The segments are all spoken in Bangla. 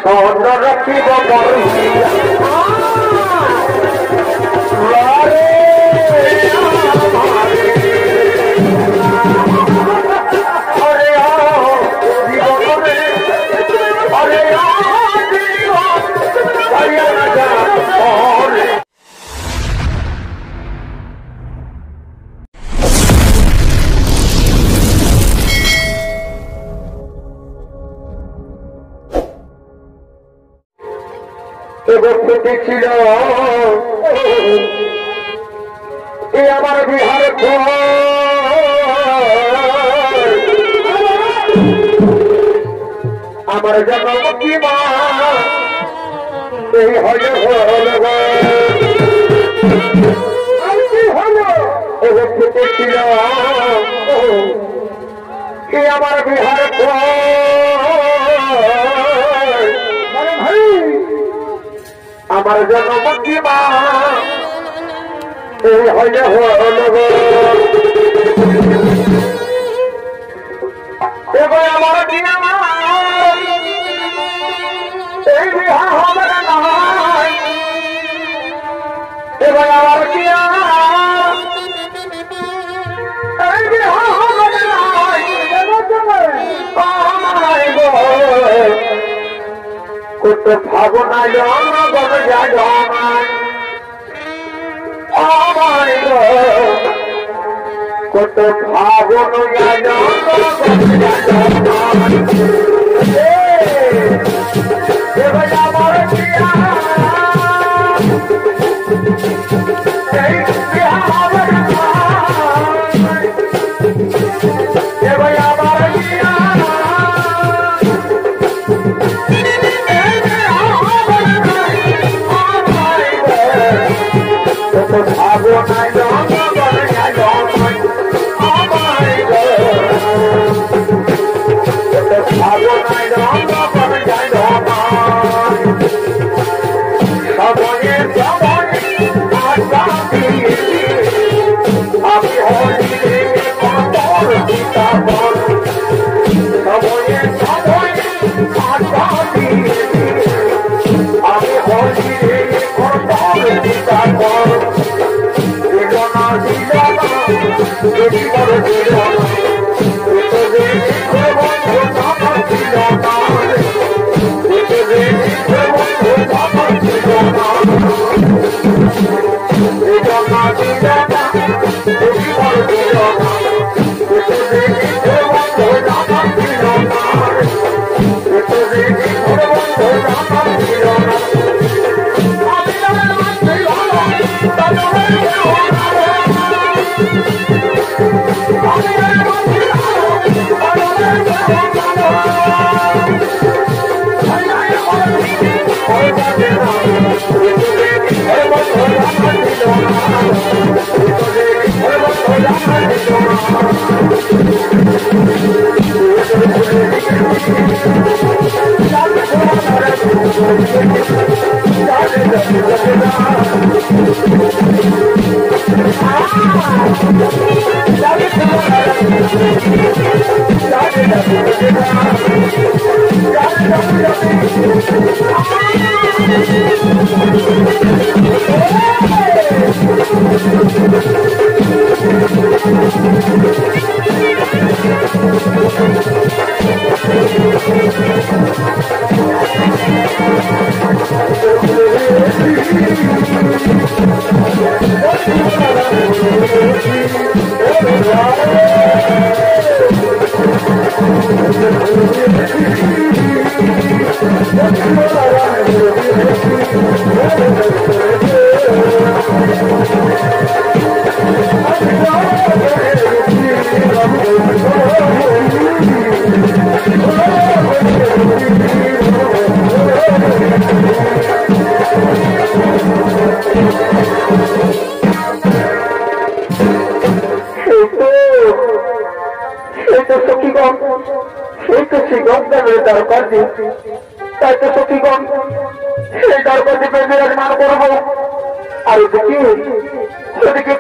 সন্ধ্যা রাখিব ব্যক্তি ছিল এ আমার বিহার আমার জন্ম কি মা এই হলো এ ব্যক্তি ছিল এ আমার বিহার আমার জন্ম কি মা এই হইলে এবার আমার বিয়া এই বিয়া হবে না এবার আমার বিয়া এই বিয়া হবে না কত ভাবনা জনগণ জানায় কত ভাবন এবার আমার বিয়া এই বিয়া হবে না এবার আমার বিয়া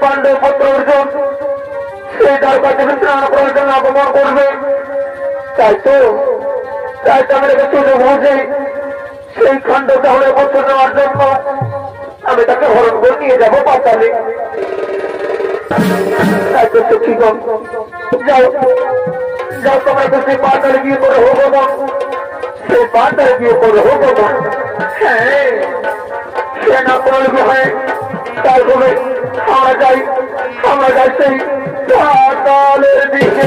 পাণ্ডব পুত্র অর্জুন সেই তার কাছে বিস্তার প্রয়োজন অপমান করবে, তাই তো তাই তাদেরকে তুলে বুঝে সেই খণ্ড তাহলে বছর নেওয়ার জন্য আমি তাকে হরণ করে নিয়ে যাবো পাতালে। তাই তো ঠিক যাও যাও, তোমরা তো সেই পাতালে গিয়ে করে হোক না, সেই পাতালে গিয়ে করে হোক না। হ্যাঁ, সে না করলে হয় তাই বলে আমরা যাই সেই পাতালের দিকে।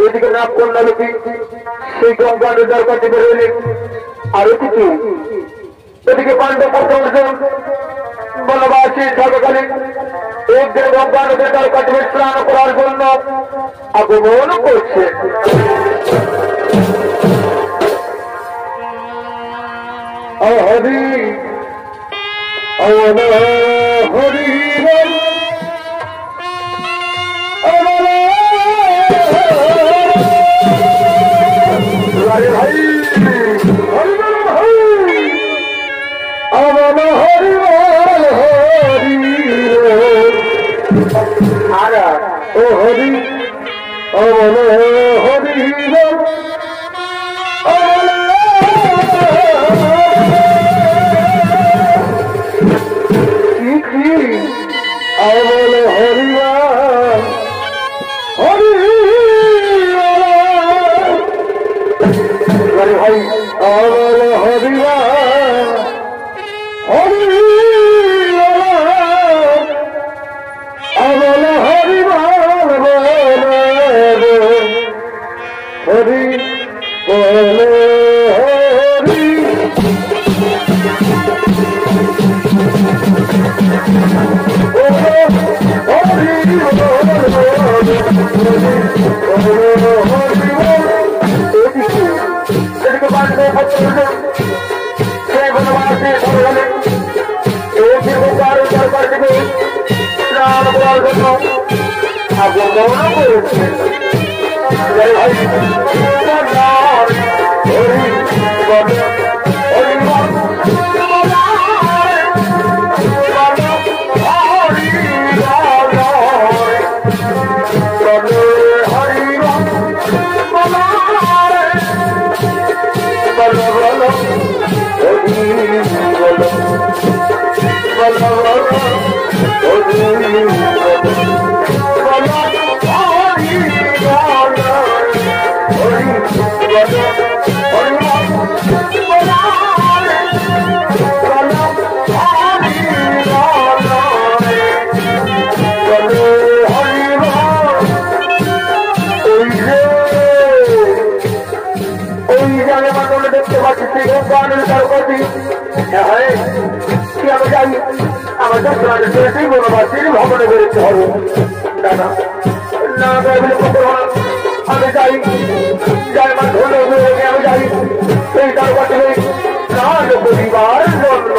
এদিকে নাম কন্যা লোক সেই গঙ্গা নদীর কাছে বেরোলেন, আর এদিকে পাণ্ডব অর্জুন বনবাসী থাকাকালীন একদিন গঙ্গা নদীর কাছে স্নান করার জন্য আগমন করছে। হরি হরি ভাই আমার হরি হরি ও হরি আমার হরি আমল হরিবা হরি ভাই আমল হরিবা হরি আমল হরিবা হরি বলে হরি আমাদের বনবাসীর ভবনে বেরোতে হবে। দাদা না আমি যাই যাই মা ধরলে আমি যাই সেই তার কাছে কাজ পরিবার জন্য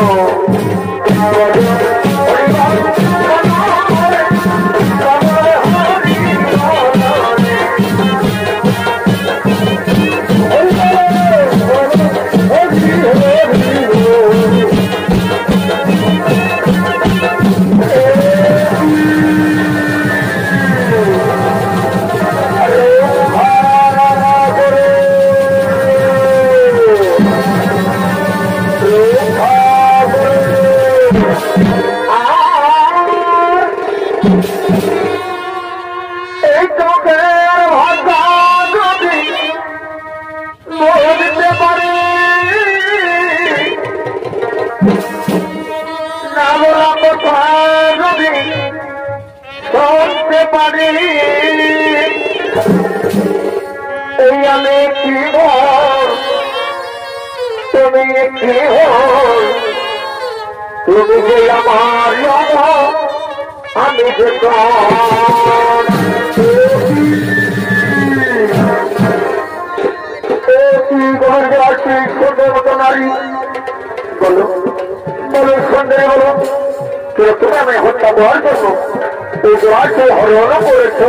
তুমি যে আমার আমি যে নারী বলো বলো সন্দেহ বলো তুমি আমি হত্যা করার জন্য এই গাছে হরণ করেছ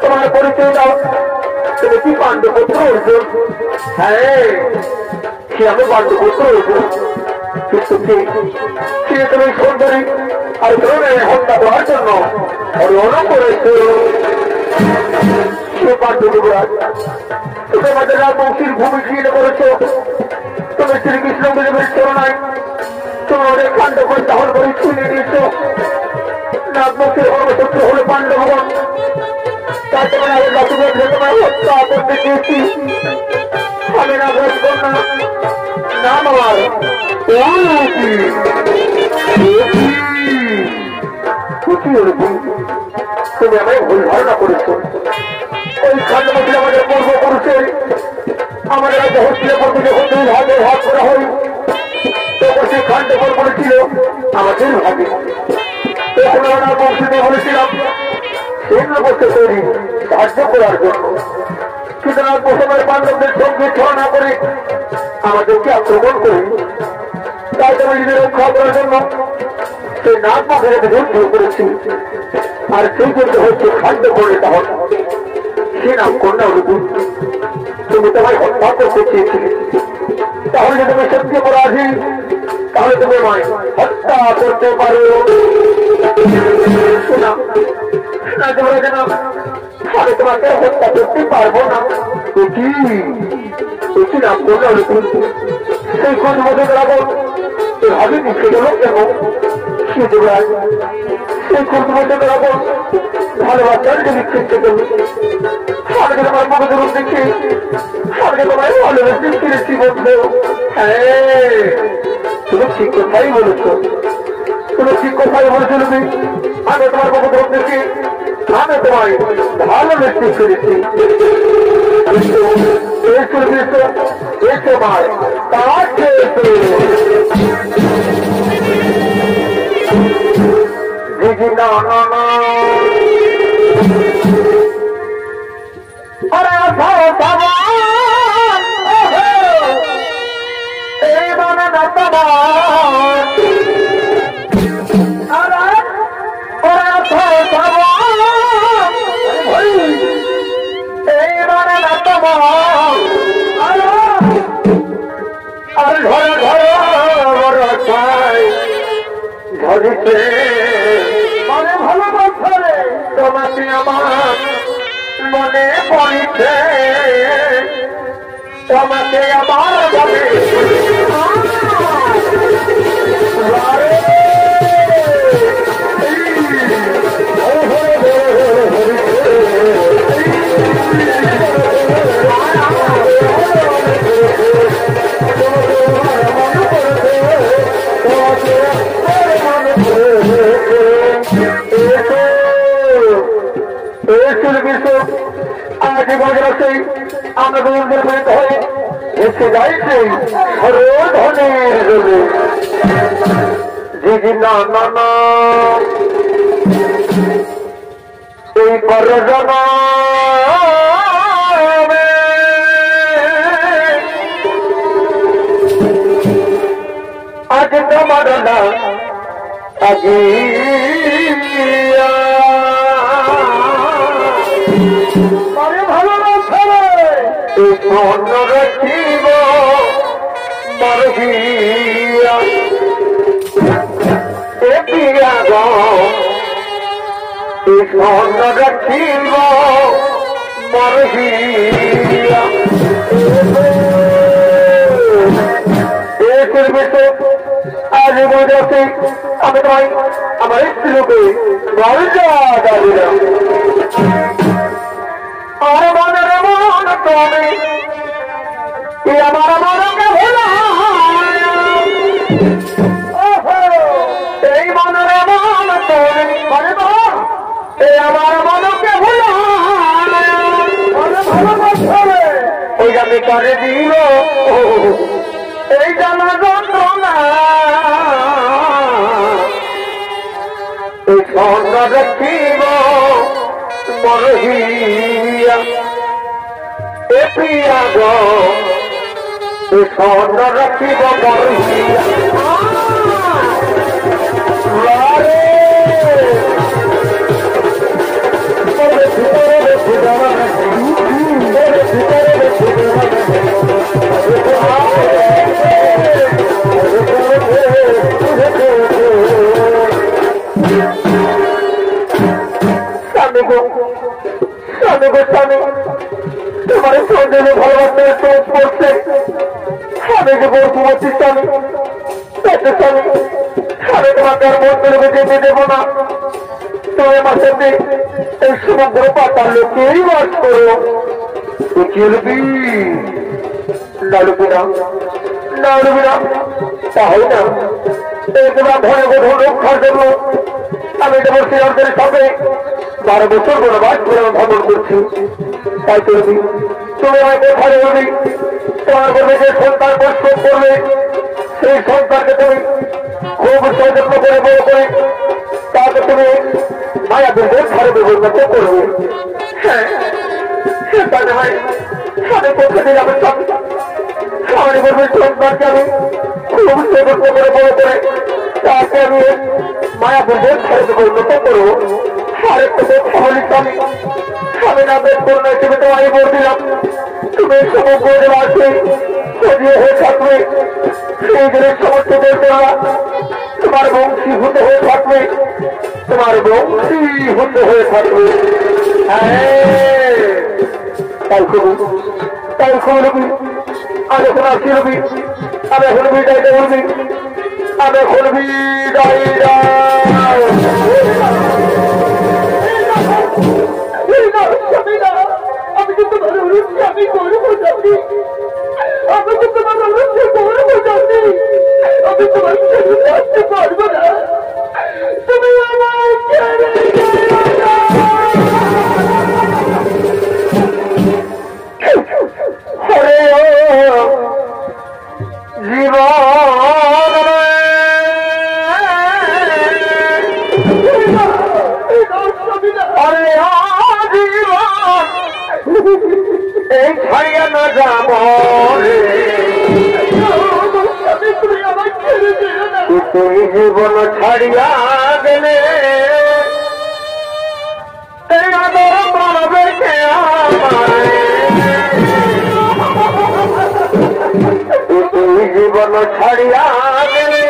তোমার পরিচয় দাও, তুমি কি পাণ্ডুপুত্র অর্জুন? হ্যাঁ, সে আমি পাণ্ডুপুত্র অর্জুন। কিন্তু তুমি সুন্দরী আর ধরে হত্যা করার জন্য অর্জন করেছো। সে পাণ্ডুপুরাজ, তুমি আমাদের রাজবংশীর ভূমি ছিঁড়ে করেছো। তুমি শ্রীকৃষ্ণ দেবের চরণায় তুমি আমাদের পাণ্ডবগণ দহন করে ছুঁয়ে দিয়েছো। রাজবংশীর ধর্মসূত্র হলো পাণ্ডবগণ, তার তোমার আগে রাজবংশ তোমার হত্যা করতে চেয়েছি। আমি না বলবো না, নাম আমার তুমি আমায় ভুল ধারণা করেছো। ওই খান্ডমন্ত্রী আমাদের পূর্বপুরুষের আমাদের রাজ্য হচ্ছিল বলতে যখন দুই ভাগে ভাগ করা হয়, তখন সেই খান্ডবন বলেছিল আমাদের ভাগে। তখন আমরা বংশীতে বলেছিলাম সেগুলো বসে তৈরি সাহায্য করার জন্য। কিন্তু না প্রথমের পাণ্ডবদের সঙ্গে ছড়া করে আমাদেরকে আক্রমণ করে, তাই আমি নিজের রক্ষা করার জন্য সেই নাগ মুখের যুদ্ধ করেছি। আর সেই যুদ্ধ হচ্ছে খান্ডবনের দহন। সে নাম কন্যা রূপী, তুমি তোমায় হত্যা করতে চেয়েছিলে। তাহলে যদি তুমি সত্যি অপরাধী, তাহলে তুমি আমায় হত্যা করতে পারো না। আমি তোমাকে হত্যা করতে পারবো না। কি নাম কন্যা রূপী, সেই কোন মধ্যে রাবণ এভাবে মুখে গেল কেন? সে যুবরাজ, সেই কোন মধ্যে রাবণ ভালোবাসার যে বিক্ষিপ্ত করবে। আমি তোমার মগজ রূপ দেখে আমি তোমায় ভালোবেসে ফিরেছি বলছো। হ্যাঁ, তুমি ঠিক কথাই বলেছো, তুমি ঠিক কথাই বলেছো। আমি তোমার মগজ রূপ দেখে আমি তোমায় ভালোবেসে ফিরেছি। তোমার কাছে না না না এই মানে না আর ঘরে ঘরে ধরিছে মানে ভালোবাসে তোমাকে আমার মনে পড়িছে, তোমাকে আমার ভাবে আজ বাজারে আমরা দুজনের মিলিত হয়ে এসে যাইছে ধনের জি না না না এই পরজন আজ তোমার না আজি মন রাখিব মরহিয়া এ পিয়া গো মন রাখিব মরহিয়া এ করবে তো আজ বোঝাতে আমি তোমায় আমার স্ত্রীকে মর্যাদা দিলাম। আর মনের মন তুমি আমার মনকে ভোলা এই মনের মন তুমি মানে এই আমার মনকে ভোলা ওই আমি করে দিল এই জানা যন্ত্রণা এই স্বর্ণ দেখিব মরহিয়া এ প্রিয়া গো এই স্বর্ণ রাখিব মরহিয়া স্বামী গো স্বামী তোমার সন্দেহ ভালোবাসতে চোখ পড়ছে আমি যে গর্ভবতী স্বামী স্বামী আমি তোমাকে আর মন্দিরে যেতে দেবো না তুমি আমার সাথে এই সমগ্র পাতার লোকেই বাস করো চলবি নাড়বি না তাহলে না তোমার ভয় গঠন রক্ষার জন্য আমি তোমার শ্রীরামদের সাথে 12 বছর বনবাস করে ভ্রমণ করছি তাই চলবি তুমি আমাকে কোথায় বলবি তোমার বলবে যে সন্তান প্রস্তুত করবে সেই সন্তানকে তুমি খুব সযত্ন করে বড় করে তাকে তুমি মায়াবীরদের ঘরে পরিণত করবে হ্যাঁ সেটা হয় আমি পক্ষে দিলাম আমি বলবো সন্তানকে আমি খুব সযত্ন করে বড় করে তাকে আমি মায়াবীরদের ঘরে পরিণত করবো আরেকটা কথা বলি আমি না বেশ করোনা হিসেবে তোমায় বলে দিলাম তুমি সমগ্র আসবে সজিয়ে হয়ে থাকবে সেই দিনের সমস্ত দেশরা তোমার বংশীভূত হয়ে থাকবে তাই খুবই আমি এখন আসি রবি আমি এখন বিদায়টা বলবি আমি এখন বিদায় আমি কিন্তু আমি করবো যাবি আমি তো তোমার অনুষ্ঠে করবো যাবি আমি তোমার সাথে আসতে পারবো না তুমি আমার হরে এই ছাড়িয়া না যাব তুই জীবন ছাড়িয়া গেলে মানবে কে তুই জীবন ছাড়িয়া গেলে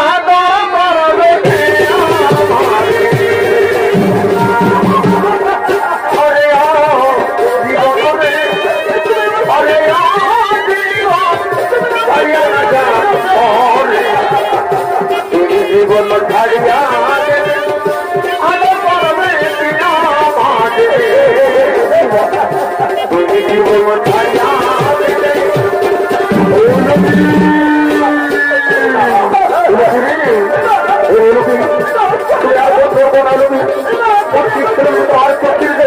আদর মানবে কে জীবন ছাড়িয়া জীবন ছাড়িয়া আর